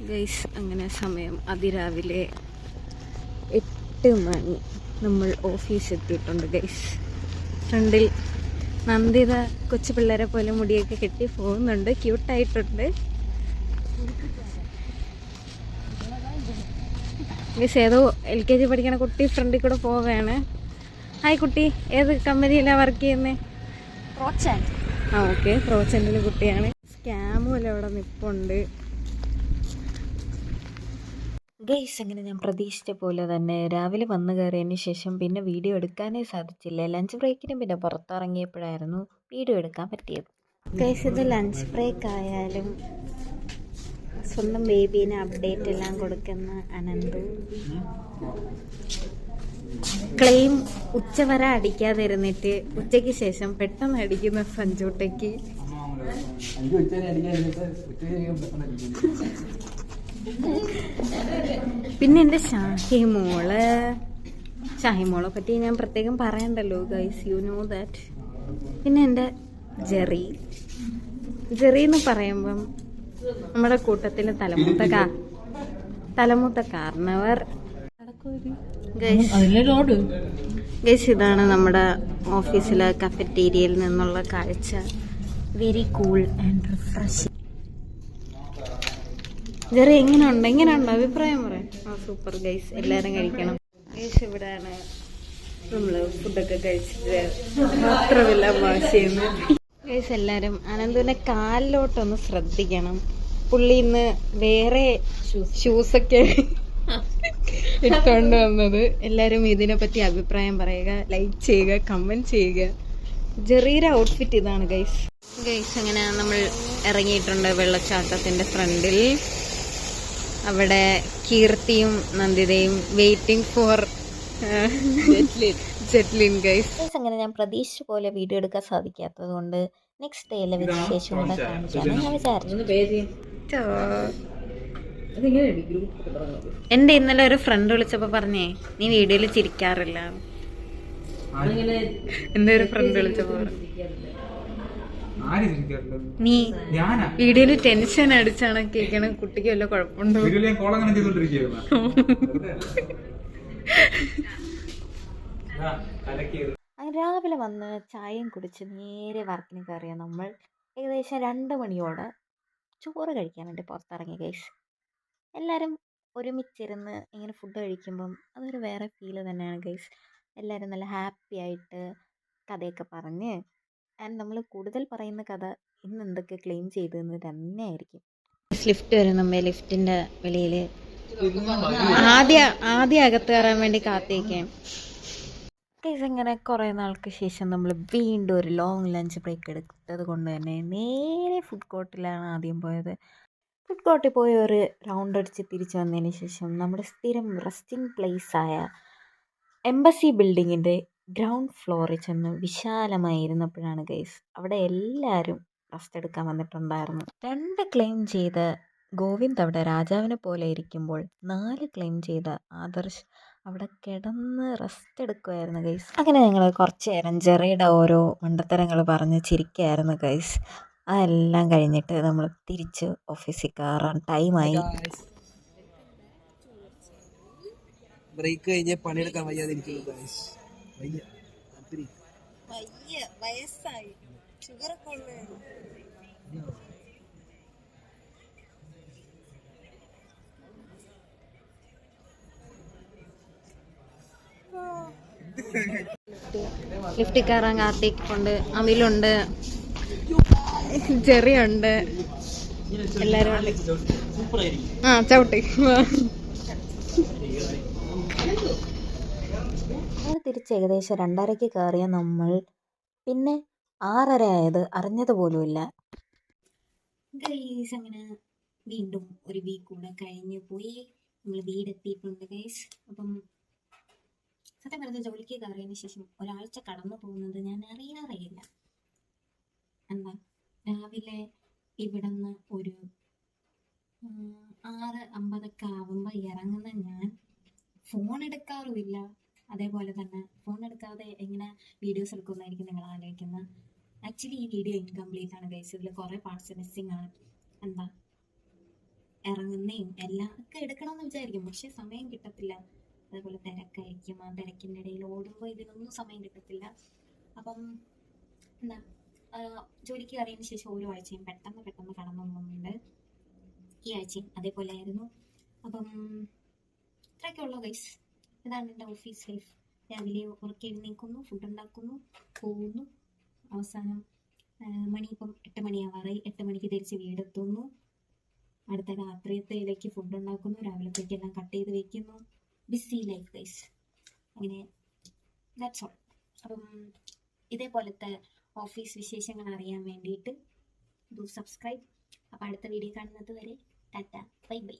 Guys അങ്ങനെ സമയം അതിരാവിലെ 8 മണി. നമ്മൾ ഓഫീസ് എത്തിയിട്ടുണ്ട് ഗൈസ്. ഫ്രണ്ടിൽ നന്ദിത കൊച്ചു പിള്ളേരെ പോലെ മുടിയൊക്കെ കെട്ടി പോകുന്നുണ്ട്, ക്യൂട്ടായിട്ടുണ്ട് ഗൈസ്. ഏതോ LKG പഠിക്കണ കുട്ടി ഫ്രണ്ടിൽ കൂടെ പോവുകയാണ്. ഹായ് കുട്ടി, ഏത് കമ്പനിയിലാണ് വർക്ക് ചെയ്യുന്നത്? ഓക്കെ, പ്രോച്ചൻറ്റിൽ കുട്ടിയാണ്. സ്കാമും അല്ല അവിടെ നിൽപ്പുണ്ട് ഗൈസ്. അങ്ങനെ ഞാൻ പ്രതീക്ഷിച്ച പോലെ തന്നെ രാവിലെ വന്നു കയറിയതിന് ശേഷം പിന്നെ വീഡിയോ എടുക്കാനേ സാധിച്ചില്ല. ലഞ്ച് ബ്രേക്കിന് പിന്നെ പുറത്തിറങ്ങിയപ്പോഴായിരുന്നു വീഡിയോ എടുക്കാൻ പറ്റിയത് ഗൈസ്. ഇത് ലഞ്ച് ബ്രേക്ക് ആയാലും സ്വന്തം ബേബീനെ അപ്ഡേറ്റ് എല്ലാം കൊടുക്കുന്ന അനന്തു. ക്ലെയിം ഉച്ചവരെ അടിക്കാതെ ഇരുന്നിട്ട് ഉച്ചയ്ക്ക് ശേഷം പെട്ടെന്ന് അടിക്കുന്ന സഞ്ജുട്ടയ്ക്ക്. പിന്നെ എൻ്റെ ഷാഹിമോളെ പറ്റി ഞാൻ പ്രത്യേകം പറയണ്ടല്ലോ ഗൈസ്, യു നോ ദാറ്റ്. പിന്നെ എൻ്റെ ജെറി എന്ന് പറയുമ്പം നമ്മുടെ കൂട്ടത്തിൽ തലമൂത്ത കാരണവർ ഗൈസ്. ഇതാണ് നമ്മുടെ ഓഫീസിലെ കഫറ്റേരിയയിൽ നിന്നുള്ള കാഴ്ച. Very cool and refreshing. Jerry എങ്ങനെയുണ്ട് അഭിപ്രായം പറയാം? സൂപ്പർ ഗൈസ്, എല്ലാവരും കഴിക്കണം ഗൈസ്. ഇവിടെയാണ് നമ്മൾ ഫുഡൊക്കെ കഴിച്ചിട്ട് മാത്രമില്ല വാഷ് ചെയ്യുന്നത് ഗൈസ്. എല്ലാവരും അനന്തുവിൻ്റെ കാലിലോട്ടൊന്ന് ശ്രദ്ധിക്കണം. പുള്ളി ഇന്ന് വേറെ ഷൂസൊക്കെ ഇട്ടുകൊണ്ട് വന്നത്. എല്ലാവരും ഇതിനെപ്പറ്റി അഭിപ്രായം പറയുക, ലൈക്ക് ചെയ്യുക, കമൻറ്റ് ചെയ്യുക. ജെറിയുടെ ഔട്ട്ഫിറ്റ് ഇതാണ് ഗൈസ്. അങ്ങനെ നമ്മൾ ഇറങ്ങിയിട്ടുണ്ട് വെള്ളച്ചാട്ടത്തിൻ്റെ ഫ്രണ്ടിൽ. അവിടെ കീർത്തിയും നന്ദിതയും വെയിറ്റിംഗ് ഫോർ ജെറ്റ്ലിൻ ഗൈസ്. അങ്ങനെ ഞാൻ പ്രതീക്ഷിച്ച പോലെ വീഡിയോ എടുക്കാൻ സാധിക്കാത്തത് കൊണ്ട് നെക്സ്റ്റ് ഡേയിലെ വിശേഷം കൂടെ കാണിക്കാമെന്ന് ഞാൻ വിചാരിച്ചു. എൻ്റെ ഇന്നലെ ഒരു ഫ്രണ്ട് വിളിച്ചപ്പോൾ പറഞ്ഞേ, നീ വീഡിയോയിൽ ചിരിക്കാറില്ല. എൻ്റെ ഒരു ഫ്രണ്ട് വിളിച്ചപ്പോൾ നീ വീഡിയോയില് ടെൻഷൻ അടിച്ചാണ് കേൾക്കണ. കുട്ടിക്ക് വല്ല കുഴപ്പമുണ്ടോ? രാവിലെ വന്ന് ചായയും കുടിച്ച് നേരെ വർക്കിന് കയറിയ നമ്മൾ ഏകദേശം 2 മണിയോടെ ചോറ് കഴിക്കാൻ വേണ്ടി പുറത്തിറങ്ങി ഗൈസ്. എല്ലാവരും ഒരുമിച്ചിരുന്ന് ഇങ്ങനെ ഫുഡ് കഴിക്കുമ്പം അതൊരു വേറെ ഫീല് തന്നെയാണ് ഗൈസ്. എല്ലാവരും നല്ല ഹാപ്പി ആയിട്ട് കഥയൊക്കെ പറഞ്ഞ്, ആൻഡ് നമ്മൾ കൂടുതൽ പറയുന്ന കഥ ഇന്ന് എന്തൊക്കെ ക്ലെയിം ചെയ്തതെന്ന് തന്നെ ആയിരിക്കും. ലിഫ്റ്റ് വരും. നമ്മെ ലിഫ്റ്റിൻ്റെ വെളിയിൽ ആദ്യം അകത്ത് കയറാൻ വേണ്ടി കാത്തിരിക്കുകയാണ് ഗൈസ്. അങ്ങനെ കുറേ നാൾക്ക് ശേഷം നമ്മൾ വീണ്ടും ഒരു ലോങ് ലഞ്ച് ബ്രേക്ക് എടുത്തത് കൊണ്ട് തന്നെ നേരെ ഫുഡ് കോർട്ടിലാണ് ആദ്യം പോയത്. ഫുഡ് കോർട്ടിൽ പോയി ഒരു റൗണ്ട് അടിച്ച് തിരിച്ചു വന്നതിന് ശേഷം നമ്മുടെ സ്ഥിരം റെസ്റ്റിംഗ് പ്ലേസായ എംബസി ബിൽഡിങ്ങിൻ്റെ ഗ്രൗണ്ട് ഫ്ലോറിൽ ചെന്ന് വിശാലമായിരുന്നപ്പോഴാണ് ഗൈസ് അവിടെ എല്ലാവരും റെസ്റ്റ് എടുക്കാൻ വന്നിട്ടുണ്ടായിരുന്നു. 2 ക്ലെയിം ചെയ്ത ഗോവിന്ദ് അവിടെ രാജാവിനെ പോലെ ഇരിക്കുമ്പോൾ 4 ക്ലെയിം ചെയ്ത ആദർശ് അവിടെ കിടന്ന് റെസ്റ്റ് എടുക്കുമായിരുന്നു ഗൈസ്. അങ്ങനെ ഞങ്ങൾ കുറച്ച് നേരം ജെറിയുടെ ഓരോ മണ്ടത്തരങ്ങൾ പറഞ്ഞ് ചിരിക്കുകയായിരുന്നു ഗൈസ്. അതെല്ലാം കഴിഞ്ഞിട്ട് നമ്മൾ തിരിച്ച് ഓഫീസിൽ കയറാൻ ടൈമായി. ബ്രേക്ക് കഴിഞ്ഞ് പണിയെടുക്കാൻ വയ്യാതെ വയസ്സായി, ഷുഗറൊക്കെ ഉള്ളതാണ്. ലിഫ്റ്റിൽ കയറാൻ കാർത്തിക്കുണ്ട്, അമിലുണ്ട്, ചെറിയുണ്ട്, എല്ലാരും ചവിട്ടി. അങ്ങനെ തിരിച്ച് ഏകദേശം 2:30-ക്ക് കയറിയ നമ്മൾ പിന്നെ 6:30 ആയത് അറിഞ്ഞത് പോലുമില്ല ഗൈസ്. അങ്ങനെ വീണ്ടും ഒരു വീക്ക് കൂടെ കഴിഞ്ഞു പോയി. നമ്മൾ വീടെത്തിയിട്ടുണ്ട് ഗൈസ്. അപ്പം സത്യം പറഞ്ഞ ജോലിക്ക് കയറിയതിന് ശേഷം ഒരാഴ്ച കടന്നു പോകുന്നത് ഞാൻ അറിയാറില്ല. എന്താ, രാവിലെ ഇവിടെ നിന്ന് ഒരു 6:50 ആവുമ്പോൾ ഇറങ്ങുന്ന ഞാൻ ഫോൺ എടുക്കാറുമില്ല. അതേപോലെ തന്നെ ഫോൺ എടുക്കാതെ എങ്ങനെ വീഡിയോസ് എടുക്കുമെന്നായിരിക്കും നിങ്ങൾ ആലോചിക്കുന്നത്. ആക്ച്വലി ഈ വീഡിയോ ഇൻകംപ്ലീറ്റ് ആണ് ഗൈസ്. ഇതിൽ കുറേ പാർട്സ് മിസ്സിങ് ആണ്. എന്താ, ഇറങ്ങുന്നതും എല്ലാം ഒക്കെ എടുക്കണമെന്ന് വിചാരിക്കും, പക്ഷെ സമയം കിട്ടത്തില്ല. അതേപോലെ തിരക്കായിരിക്കും, ആ തിരക്കിൻ്റെ ഇടയിൽ ഓടുമ്പോൾ ഇതിനൊന്നും സമയം കിട്ടത്തില്ല. അപ്പം എന്താ ജോലിക്ക് കയറിയതിന് ശേഷം ഓരോ ആഴ്ചയും പെട്ടെന്ന് പെട്ടെന്ന് കടന്നു പോകുന്നുണ്ട്. ഈ ആഴ്ചയും അതേപോലെ ആയിരുന്നു. അപ്പം ഇത്രയൊക്കെ ഉള്ളൂ ഗൈസ്. ഇതാണ് എൻ്റെ ഓഫീസ് ലൈഫ്. രാവിലെ ഉറക്കെ എഴുന്നേൽക്കുന്നു, ഫുഡ് ഉണ്ടാക്കുന്നു, പോകുന്നു. അവസാനം മണി ഇപ്പം 8 മണിയാവാറായി. 8 മണിക്ക് തിരിച്ച് വീടെത്തുന്നു. അടുത്ത രാത്രിയത്തേക്ക് ഫുഡ് ഉണ്ടാക്കുന്നു, രാവിലത്തേക്കെല്ലാം കട്ട് ചെയ്ത് വെക്കുന്നു. BC life guys. അങ്ങനെ ദാറ്റ്സ് ഓൾ. അപ്പം ഇതേപോലത്തെ ഓഫീസ് വിശേഷങ്ങൾ അറിയാൻ വേണ്ടിയിട്ട് ഡു സബ്സ്ക്രൈബ്. അപ്പോൾ അടുത്ത വീഡിയോ കാണുന്നത് വരെ ടാറ്റ, ബൈ ബൈ.